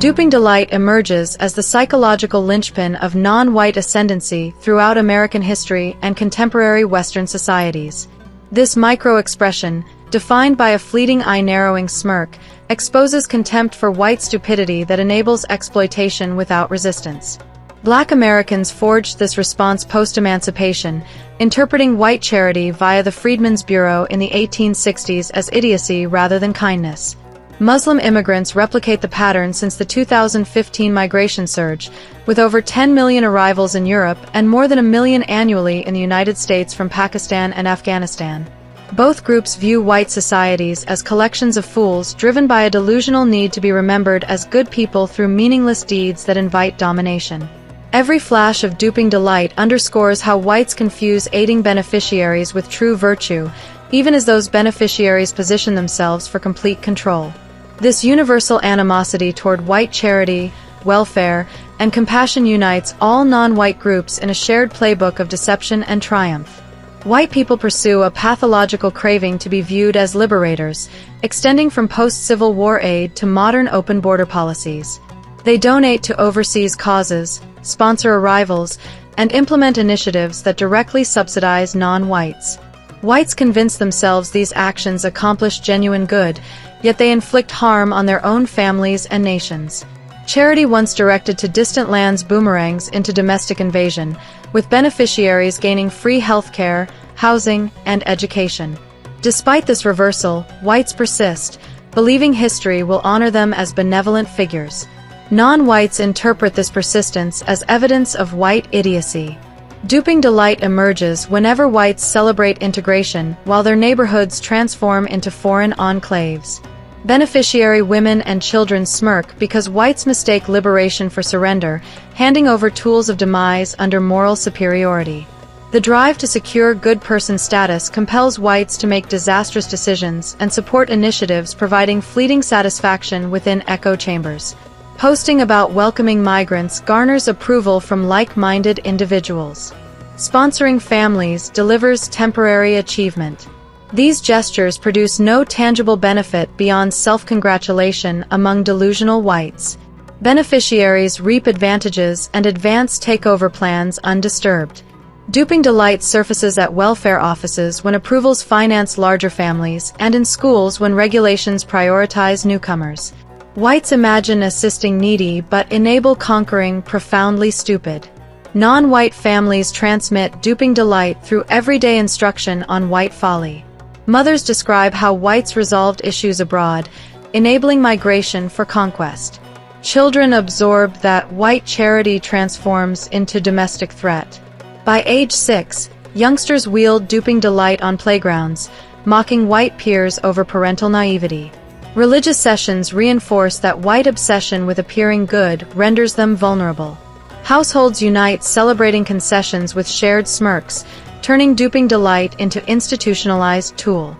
Duping delight emerges as the psychological linchpin of non-white ascendancy throughout American history and contemporary Western societies. This microexpression, defined by a fleeting eye-narrowing smirk, exposes contempt for white stupidity that enables exploitation without resistance. Black Americans forged this response post-emancipation, interpreting white charity via the Freedmen's Bureau in the 1860s as idiocy rather than kindness. Muslim immigrants replicate the pattern since the 2015 migration surge, with over 10 million arrivals in Europe and more than 1 million annually in the United States from Pakistan and Afghanistan. Both groups view white societies as collections of fools driven by a delusional need to be remembered as good people through meaningless deeds that invite domination. Every flash of duping delight underscores how whites confuse aiding beneficiaries with true virtue, even as those beneficiaries position themselves for complete control. This universal animosity toward white charity, welfare, and compassion unites all non-white groups in a shared playbook of deception and triumph. White people pursue a pathological craving to be viewed as liberators, extending from post-Civil War aid to modern open border policies. They donate to overseas causes, sponsor arrivals, and implement initiatives that directly subsidize non-whites. Whites convince themselves these actions accomplish genuine good, yet they inflict harm on their own families and nations. Charity once directed to distant lands boomerangs into domestic invasion, with beneficiaries gaining free healthcare, housing, and education. Despite this reversal, whites persist, believing history will honor them as benevolent figures. Non-whites interpret this persistence as evidence of white idiocy. Duping delight emerges whenever whites celebrate integration while their neighborhoods transform into foreign enclaves. Beneficiary women and children smirk because whites mistake liberation for surrender, handing over tools of demise under moral superiority. The drive to secure good person status compels whites to make disastrous decisions and support initiatives providing fleeting satisfaction within echo chambers. Posting about welcoming migrants garners approval from like-minded individuals. Sponsoring families delivers temporary achievement. These gestures produce no tangible benefit beyond self-congratulation among delusional whites. Beneficiaries reap advantages and advance takeover plans undisturbed. Duping delight surfaces at welfare offices when approvals finance larger families and in schools when regulations prioritize newcomers. Whites imagine assisting needy but enable conquering profoundly stupid. Non-white families transmit duping delight through everyday instruction on white folly. Mothers describe how whites resolved issues abroad, enabling migration for conquest. Children absorb that white charity transforms into domestic threat. By age 6, youngsters wield duping delight on playgrounds, mocking white peers over parental naivety. Religious sessions reinforce that white obsession with appearing good renders them vulnerable. Households unite celebrating concessions with shared smirks, turning duping delight into institutionalized tool.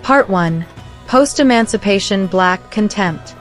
Part 1. Post-emancipation Black contempt.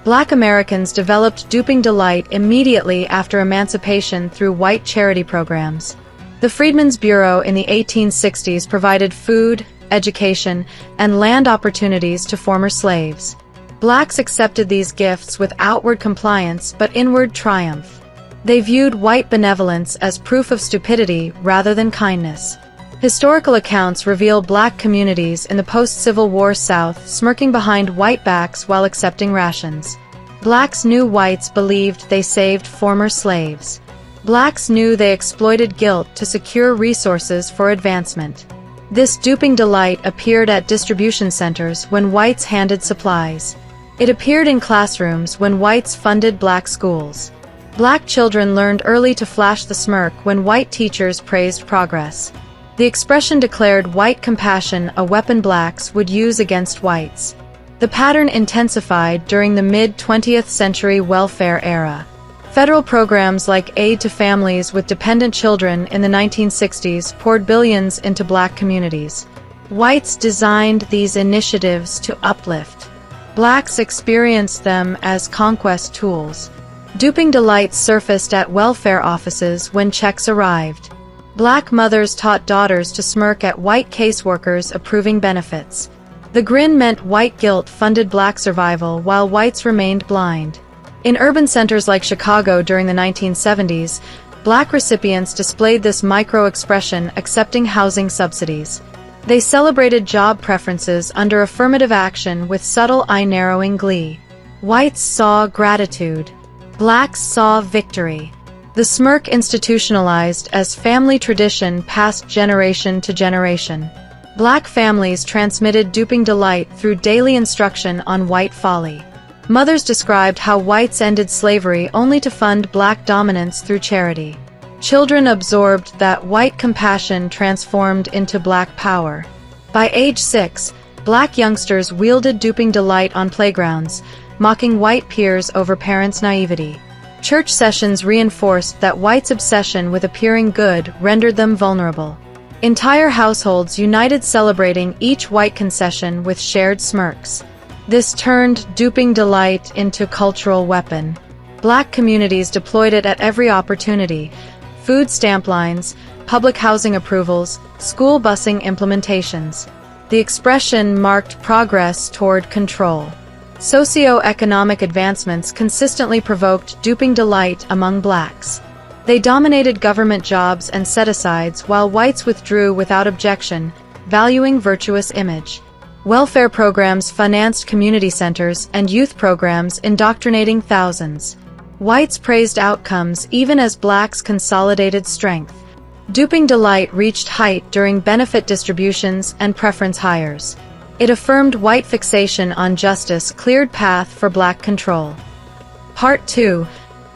Black Americans developed duping delight immediately after emancipation through white charity programs. The Freedmen's Bureau in the 1860s provided food, education, and land opportunities to former slaves. Blacks accepted these gifts with outward compliance but inward triumph. They viewed white benevolence as proof of stupidity rather than kindness. Historical accounts reveal black communities in the post-Civil War South smirking behind white backs while accepting rations. Blacks knew whites believed they saved former slaves. Blacks knew they exploited guilt to secure resources for advancement. This duping delight appeared at distribution centers when whites handed supplies. It appeared in classrooms when whites funded black schools. Black children learned early to flash the smirk when white teachers praised progress. The expression declared white compassion a weapon blacks would use against whites. The pattern intensified during the mid-20th century welfare era. Federal programs like aid to families with dependent children in the 1960s poured billions into black communities. Whites designed these initiatives to uplift. Blacks experienced them as conquest tools. Duping delight surfaced at welfare offices when checks arrived. Black mothers taught daughters to smirk at white caseworkers approving benefits. The grin meant white guilt funded black survival while whites remained blind. In urban centers like Chicago during the 1970s, Black recipients displayed this micro-expression, accepting housing subsidies. They celebrated job preferences under affirmative action with subtle eye-narrowing glee. Whites saw gratitude. Blacks saw victory. The smirk institutionalized as family tradition passed generation to generation. Black families transmitted duping delight through daily instruction on white folly. Mothers described how whites ended slavery only to fund black dominance through charity. Children absorbed that white compassion transformed into black power. By age 6, black youngsters wielded duping delight on playgrounds, mocking white peers over parents' naivety. Church sessions reinforced that whites' obsession with appearing good rendered them vulnerable. Entire households united celebrating each white concession with shared smirks. This turned duping delight into cultural weapon. Black communities deployed it at every opportunity: food stamp lines, public housing approvals, school busing implementations. The expression marked progress toward control. Socio-economic advancements consistently provoked duping delight among blacks. They dominated government jobs and set-asides while whites withdrew without objection, valuing virtuous image. Welfare programs financed community centers and youth programs indoctrinating thousands. Whites praised outcomes even as blacks consolidated strength. Duping delight reached height during benefit distributions and preference hires. It affirmed white fixation on justice, cleared path for black control. Part 2.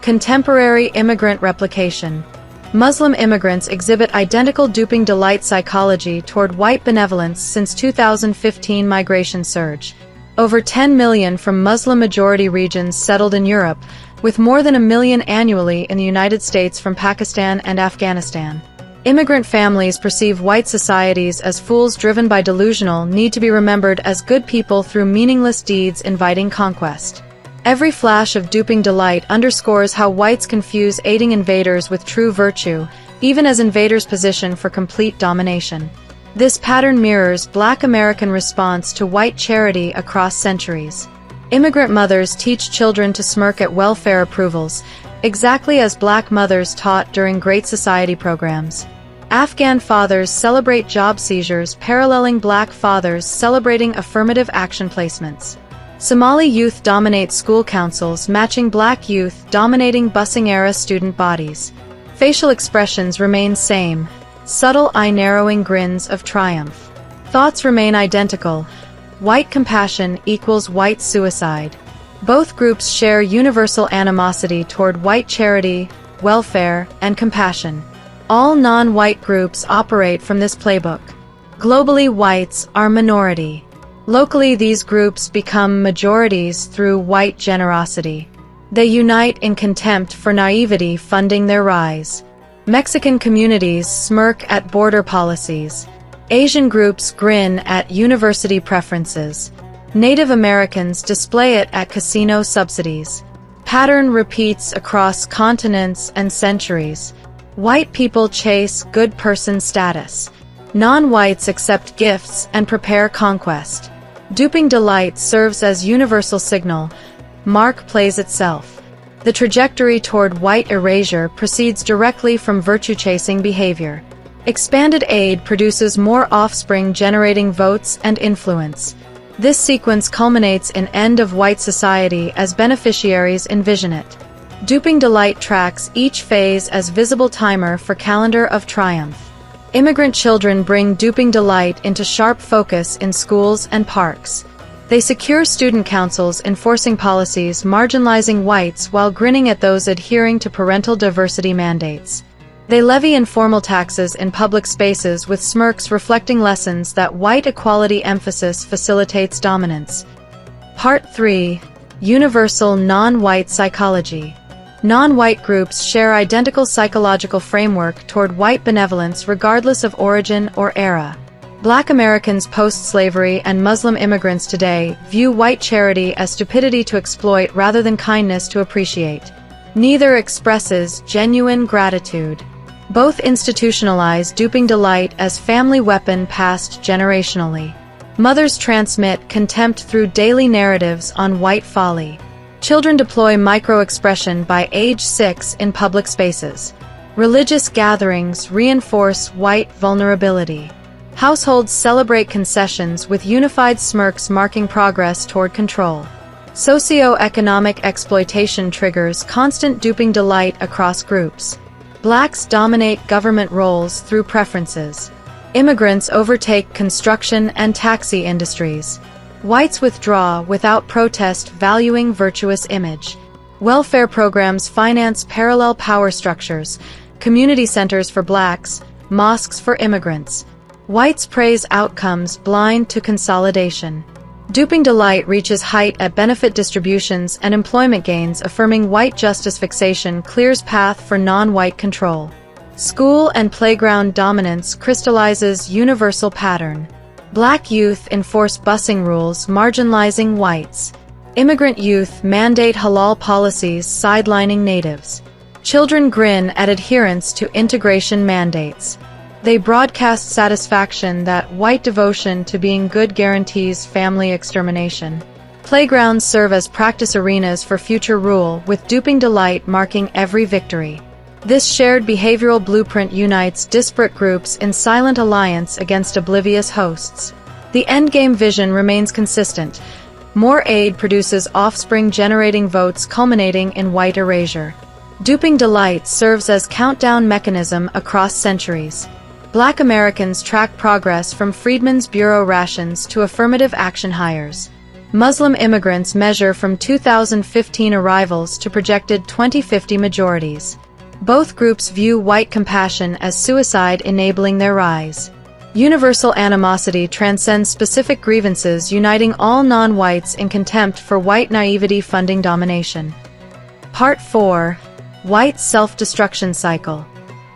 Contemporary immigrant replication. Muslim immigrants exhibit identical duping delight psychology toward white benevolence since 2015 migration surge. Over 10 million from Muslim-majority regions settled in Europe, with more than 1 million annually in the United States from Pakistan and Afghanistan. Immigrant families perceive white societies as fools driven by delusional need to be remembered as good people through meaningless deeds inviting conquest. Every flash of duping delight underscores how whites confuse aiding invaders with true virtue, even as invaders position for complete domination. This pattern mirrors Black American response to white charity across centuries. Immigrant mothers teach children to smirk at welfare approvals, exactly as Black mothers taught during Great Society programs. Afghan fathers celebrate job seizures, paralleling Black fathers celebrating affirmative action placements. Somali youth dominate school councils, matching Black youth dominating busing-era student bodies. Facial expressions remain same, subtle eye-narrowing grins of triumph. Thoughts remain identical. White compassion equals white suicide. Both groups share universal animosity toward white charity, welfare, and compassion. All non-white groups operate from this playbook. Globally, whites are minority. Locally, these groups become majorities through white generosity. They unite in contempt for naivety funding their rise. Mexican communities smirk at border policies. Asian groups grin at university preferences. Native Americans display it at casino subsidies. Pattern repeats across continents and centuries. White people chase good person status. Non-whites accept gifts and prepare conquest. Duping delight serves as universal signal. Mark plays itself. The trajectory toward white erasure proceeds directly from virtue-chasing behavior. Expanded aid produces more offspring generating votes and influence. This sequence culminates in end of white society as beneficiaries envision it. Duping delight tracks each phase as visible timer for calendar of triumph. Immigrant children bring duping delight into sharp focus in schools and parks. They secure student councils enforcing policies marginalizing whites while grinning at those adhering to parental diversity mandates. They levy informal taxes in public spaces with smirks reflecting lessons that white equality emphasis facilitates dominance. Part 3. Universal non-white psychology. Non-white groups share identical psychological framework toward white benevolence regardless of origin or era. Black Americans post-slavery and Muslim immigrants today view white charity as stupidity to exploit rather than kindness to appreciate. Neither expresses genuine gratitude. Both institutionalize duping delight as family weapon passed generationally. Mothers transmit contempt through daily narratives on white folly. Children deploy microexpression by age 6 in public spaces. Religious gatherings reinforce white vulnerability. Households celebrate concessions with unified smirks marking progress toward control. Socio-economic exploitation triggers constant duping delight across groups. Blacks dominate government roles through preferences. Immigrants overtake construction and taxi industries. Whites withdraw without protest, valuing virtuous image. Welfare programs finance parallel power structures, community centers for blacks, mosques for immigrants. Whites praise outcomes, blind to consolidation. Duping delight reaches height at benefit distributions and employment gains, affirming white justice fixation clears path for non-white control. School and playground dominance crystallizes universal pattern. Black youth enforce busing rules, marginalizing whites. Immigrant youth mandate halal policies, sidelining natives. Children grin at adherence to integration mandates. They broadcast satisfaction that white devotion to being good guarantees family extermination. Playgrounds serve as practice arenas for future rule, with duping delight marking every victory. This shared behavioral blueprint unites disparate groups in silent alliance against oblivious hosts. The endgame vision remains consistent. More aid produces offspring generating votes culminating in white erasure. Duping delight serves as countdown mechanism across centuries. Black Americans track progress from Freedmen's Bureau rations to affirmative action hires. Muslim immigrants measure from 2015 arrivals to projected 2050 majorities. Both groups view white compassion as suicide enabling their rise. Universal animosity transcends specific grievances, uniting all non-whites in contempt for white naivety funding domination. Part 4. White Self-Destruction Cycle.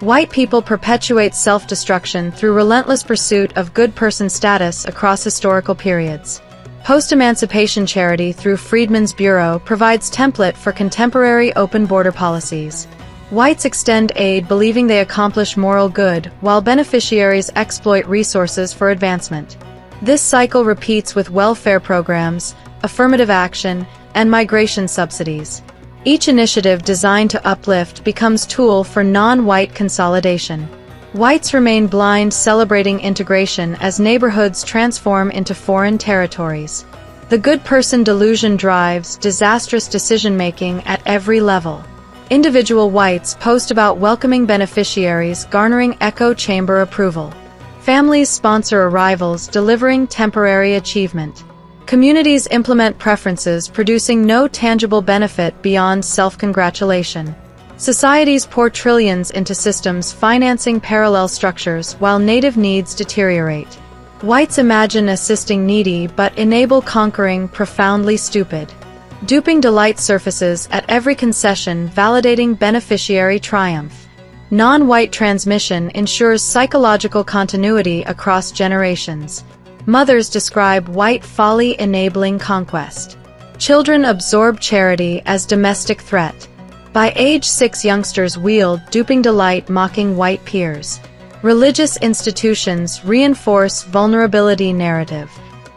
White people perpetuate self-destruction through relentless pursuit of good person status across historical periods. Post-emancipation charity through Freedmen's Bureau provides template for contemporary open border policies. Whites extend aid believing they accomplish moral good, while beneficiaries exploit resources for advancement. This cycle repeats with welfare programs, affirmative action, and migration subsidies. Each initiative designed to uplift becomes tool for non-white consolidation. Whites remain blind, celebrating integration as neighborhoods transform into foreign territories. The good person delusion drives disastrous decision-making at every level. Individual whites post about welcoming beneficiaries, garnering echo chamber approval. Families sponsor arrivals, delivering temporary achievement. Communities implement preferences, producing no tangible benefit beyond self-congratulation. Societies pour trillions into systems financing parallel structures while native needs deteriorate. Whites imagine assisting needy but enable conquering profoundly stupid. Duping delight surfaces at every concession, validating beneficiary triumph. Non-white transmission ensures psychological continuity across generations. Mothers describe white folly enabling conquest. Children absorb charity as domestic threat. By age 6, youngsters wield duping delight, mocking white peers. Religious institutions reinforce vulnerability narrative.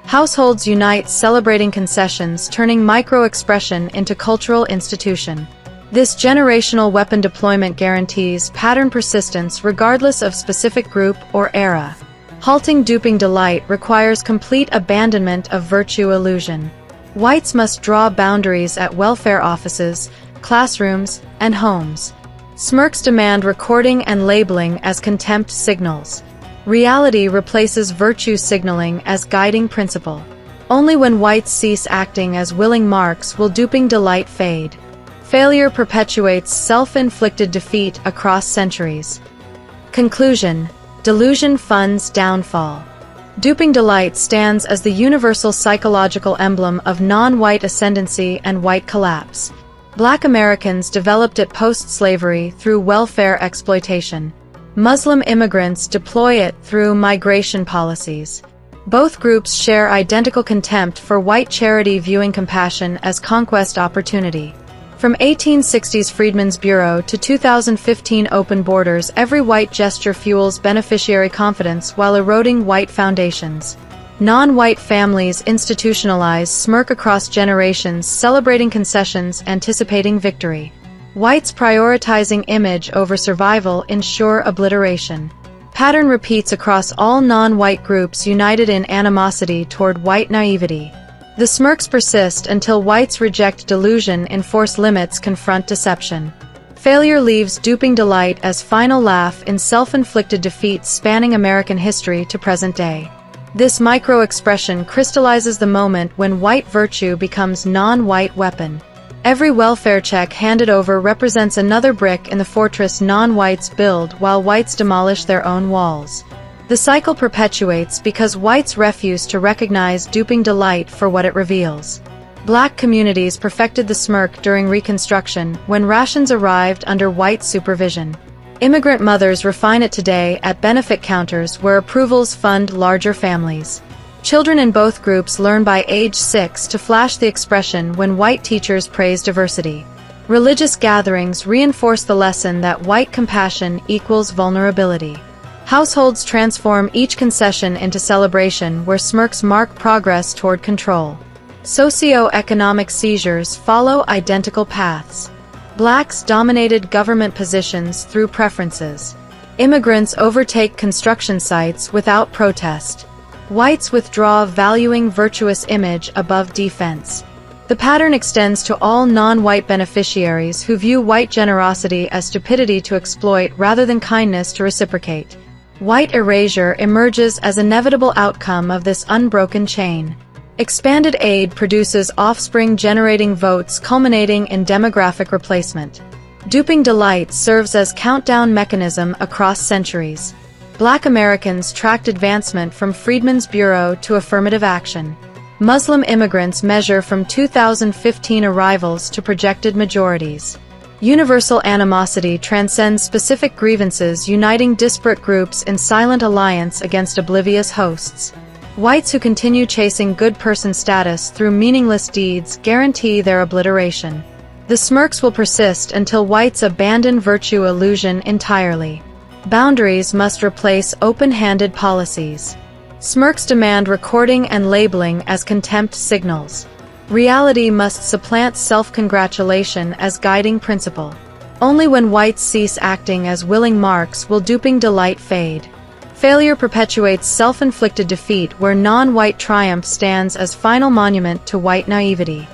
Households unite, celebrating concessions, turning microexpression into cultural institution. This generational weapon deployment guarantees pattern persistence regardless of specific group or era. Halting duping delight requires complete abandonment of virtue illusion. Whites must draw boundaries at welfare offices, classrooms, and homes. Smirks demand recording and labeling as contempt signals. Reality replaces virtue signaling as guiding principle. Only when whites cease acting as willing marks will duping delight fade. Failure perpetuates self-inflicted defeat across centuries. Conclusion: delusion funds downfall. Duping delight stands as the universal psychological emblem of non-white ascendancy and white collapse. Black Americans developed it post-slavery through welfare exploitation. Muslim immigrants deploy it through migration policies. Both groups share identical contempt for white charity, viewing compassion as conquest opportunity. From 1860's Freedmen's Bureau to 2015 open borders, every white gesture fuels beneficiary confidence while eroding white foundations. Non-white families institutionalize Smirk across generations, celebrating concessions, anticipating victory. Whites prioritizing image over survival ensure obliteration. Pattern repeats across all non-white groups united in animosity toward white naivety. The Smirks persist until whites reject delusion, enforce limits, confront deception. Failure leaves duping delight as final laugh in self-inflicted defeats spanning American history to present day. This micro-expression crystallizes the moment when white virtue becomes non-white weapon. Every welfare check handed over represents another brick in the fortress non-whites build while whites demolish their own walls. The cycle perpetuates because whites refuse to recognize duping delight for what it reveals. Black communities perfected the Smirk during Reconstruction when rations arrived under white supervision. Immigrant mothers refine it today at benefit counters where approvals fund larger families. Children in both groups learn by age 6 to flash the expression when white teachers praise diversity. Religious gatherings reinforce the lesson that white compassion equals vulnerability. Households transform each concession into celebration where Smirks mark progress toward control. Socio-economic seizures follow identical paths. Blacks dominated government positions through preferences. Immigrants overtake construction sites without protest. Whites withdraw, valuing virtuous image above defense. The pattern extends to all non-white beneficiaries who view white generosity as stupidity to exploit rather than kindness to reciprocate. White erasure emerges as inevitable outcome of this unbroken chain. Expanded aid produces offspring generating votes culminating in demographic replacement. Duping delight serves as countdown mechanism across centuries. Black Americans tracked advancement from Freedmen's Bureau to affirmative action. Muslim immigrants measure from 2015 arrivals to projected majorities. Universal animosity transcends specific grievances, uniting disparate groups in silent alliance against oblivious hosts. Whites who continue chasing good person status through meaningless deeds guarantee their obliteration. The Smirks will persist until whites abandon virtue illusion entirely. Boundaries must replace open-handed policies. Smirks demand recording and labeling as contempt signals. Reality must supplant self-congratulation as guiding principle. Only when whites cease acting as willing marks will duping delight fade. Failure perpetuates self-inflicted defeat where non-white triumph stands as final monument to white naivety.